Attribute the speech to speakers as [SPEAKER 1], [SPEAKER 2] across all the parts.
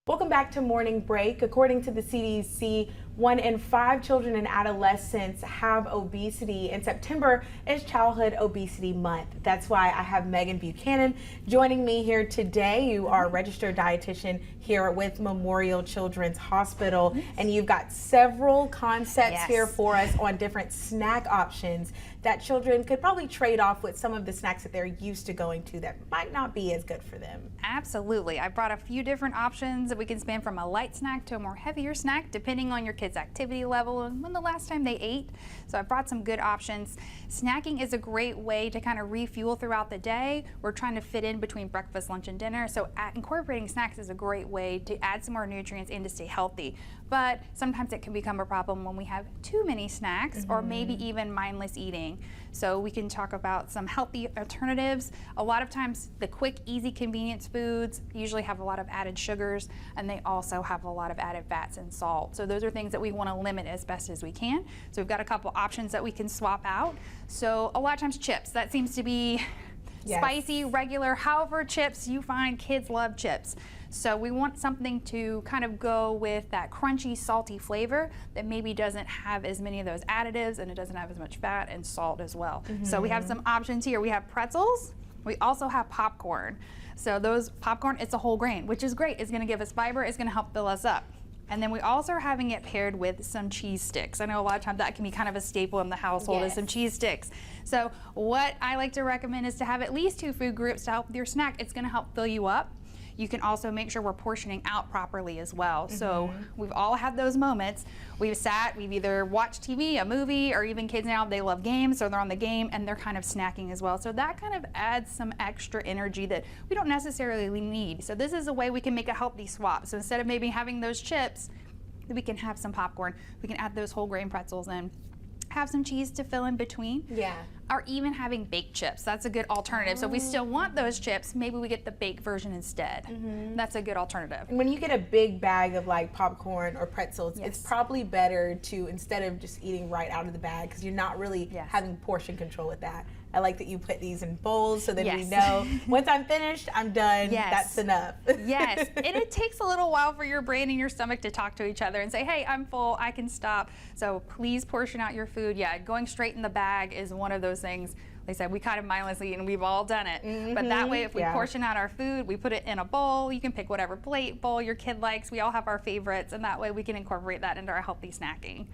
[SPEAKER 1] Welcome back to Morning Break. According to the CDC, 1 in 5 children and adolescents have obesity, and September is Childhood Obesity Month. That's why I have Megan Buchanan joining me here today. You are a registered dietitian here with Memorial Children's Hospital, and you've got several concepts here for us on different snack options that children could probably trade off with some of the snacks that they're used to going to that might not be as good for them.
[SPEAKER 2] Absolutely. I brought a few different options that we can span from a light snack to a more heavier snack, depending on your kid's activity level and when the last time they ate. So I brought some good options. Snacking is a great way to kind of refuel throughout the day. We're trying to fit in between breakfast, lunch, and dinner. So incorporating snacks is a great way to add some more nutrients and to stay healthy. But sometimes it can become a problem when we have too many snacks or maybe even mindless eating. So we can talk about some healthy alternatives. A lot of times the quick, easy convenience foods usually have a lot of added sugars, and they also have a lot of added fats and salt. So those are things that we want to limit as best as we can. So we've got a couple options that we can swap out. So a lot of times chips, that seems to be spicy, regular, however chips you find, kids love chips. So we want something to kind of go with that crunchy, salty flavor that maybe doesn't have as many of those additives, and it doesn't have as much fat and salt as well. So we have some options here. We have pretzels. We also have popcorn. So those popcorn, it's a whole grain, which is great. It's gonna give us fiber. It's gonna help fill us up. And then we also are having it paired with some cheese sticks. I know a lot of times that can be kind of a staple in the household is some cheese sticks. So what I like to recommend is to have at least 2 food groups to help with your snack. It's gonna help fill you up. You can also make sure we're portioning out properly as well. So we've all had those moments. We've either watched TV, a movie, or even kids now, they love games, so they're on the game and they're kind of snacking as well. So that kind of adds some extra energy that we don't necessarily need. So this is a way we can make a healthy swap. So instead of maybe having those chips, we can have some popcorn. We can add those whole grain pretzels in. Have some cheese to fill in between. Or even having baked chips. That's a good alternative. So if we still want those chips, maybe we get the baked version instead. That's a good alternative.
[SPEAKER 1] And when you get a big bag of like popcorn or pretzels, it's probably better to, instead of just eating right out of the bag, because you're not really having portion control with that. I like that you put these in bowls so that we know once I'm finished, I'm done, that's enough.
[SPEAKER 2] And it takes a little while for your brain and your stomach to talk to each other and say, hey, I'm full, I can stop. So please portion out your food. Going straight in the bag is one of those things. Like I said, we kind of mindlessly eat, and we've all done it. But that way, if we portion out our food, we put it in a bowl. You can pick whatever plate, bowl your kid likes. We all have our favorites, and that way we can incorporate that into our healthy snacking.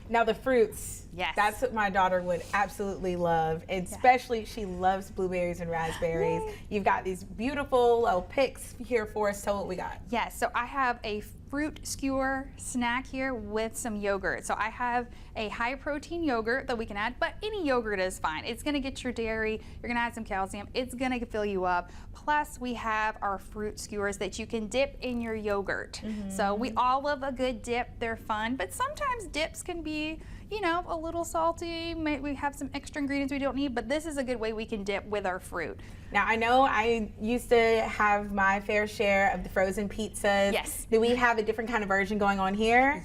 [SPEAKER 1] Now the fruits, that's what my daughter would absolutely love. Especially, she loves blueberries and raspberries. You've got these beautiful little picks here for us. Tell what we got.
[SPEAKER 2] So I have a fruit skewer snack here with some yogurt. So I have a high protein yogurt that we can add, but any yogurt is fine. It's gonna get your dairy, you're gonna add some calcium, it's gonna fill you up. Plus we have our fruit skewers that you can dip in your yogurt. So we all love a good dip, they're fun, but sometimes dips can be, you know, a little salty. We have some extra ingredients we don't need, but this is a good way we can dip with our fruit.
[SPEAKER 1] Now, I know I used to have my fair share of the frozen pizzas. Do we have a different kind of version going on here?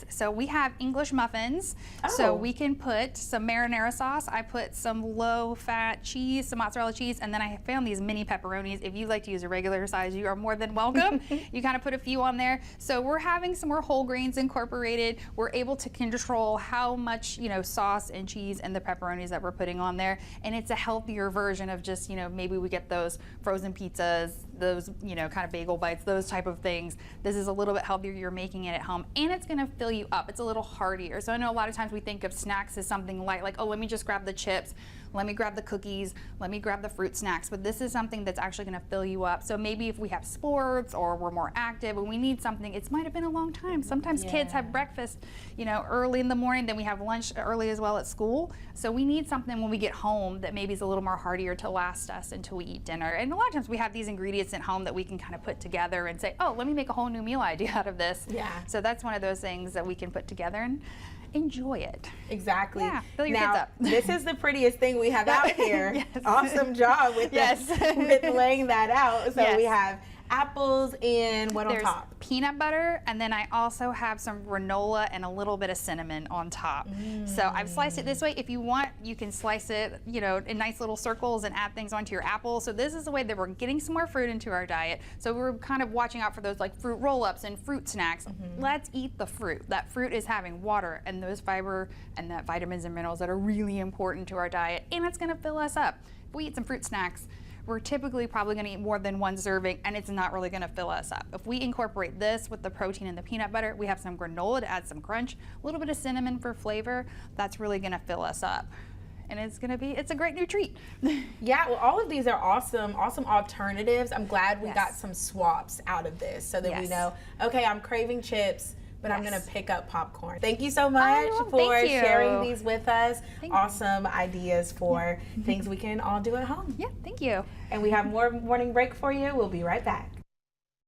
[SPEAKER 2] So we have English muffins. So we can put some marinara sauce. I put some low-fat cheese, some mozzarella cheese, and then I found these mini pepperonis. If you like to use a regular size, you are more than welcome. You kind of put a few on there. So we're having some more whole grains incorporated. We're able to control how much, you know, sauce and cheese and the pepperonis that we're putting on there, and it's a healthier version of just, you know, maybe we get those frozen pizzas, those, you know, kind of bagel bites, those type of things. This is a little bit healthier. You're making it at home, and it's going to fill you up. It's a little heartier. So I know a lot of times we think of snacks as something light, like, oh, let me just grab the chips, let me grab the cookies, let me grab the fruit snacks, but this is something that's actually going to fill you up. So maybe if we have sports or we're more active and we need something, it might have been a long time. Sometimes kids have breakfast, you know, early in the morning, then we have lunch early as well at school. So we need something when we get home that maybe is a little more heartier to last us until we eat dinner. And a lot of times we have these ingredients at home that we can kind of put together and say, oh, let me make a whole new meal idea out of this. So that's one of those things that we can put together and enjoy it.
[SPEAKER 1] Exactly.
[SPEAKER 2] Fill your kids up.
[SPEAKER 1] This is the prettiest thing we have out here. Awesome job with with laying that out. So we have apples and what
[SPEAKER 2] There's
[SPEAKER 1] on top?
[SPEAKER 2] peanut butter, and then I also have some granola and a little bit of cinnamon on top. So I've sliced it this way. If you want, you can slice it, you know, in nice little circles and add things onto your apple. So this is the way that we're getting some more fruit into our diet. So we're kind of watching out for those like fruit roll-ups and fruit snacks. Let's eat the fruit. That fruit is having water and those fiber and that vitamins and minerals that are really important to our diet, and it's gonna fill us up. If we eat some fruit snacks, we're typically probably going to eat more than one serving, and it's not really going to fill us up. If we incorporate this with the protein and the peanut butter, we have some granola to add some crunch, a little bit of cinnamon for flavor, that's really going to fill us up. And it's a great new treat.
[SPEAKER 1] Yeah, well, all of these are awesome alternatives. I'm glad we
[SPEAKER 2] Yes.
[SPEAKER 1] got some swaps out of this so that we
[SPEAKER 2] Yes.
[SPEAKER 1] know, okay, I'm craving chips, but I'm
[SPEAKER 2] Yes.
[SPEAKER 1] gonna pick up popcorn. Thank you so much
[SPEAKER 2] Oh,
[SPEAKER 1] for
[SPEAKER 2] thank you.
[SPEAKER 1] sharing these with us.
[SPEAKER 2] Thank you.
[SPEAKER 1] Awesome ideas for things we can all do at home.
[SPEAKER 2] Yeah, thank you.
[SPEAKER 1] And we have more morning break for you. We'll be right back.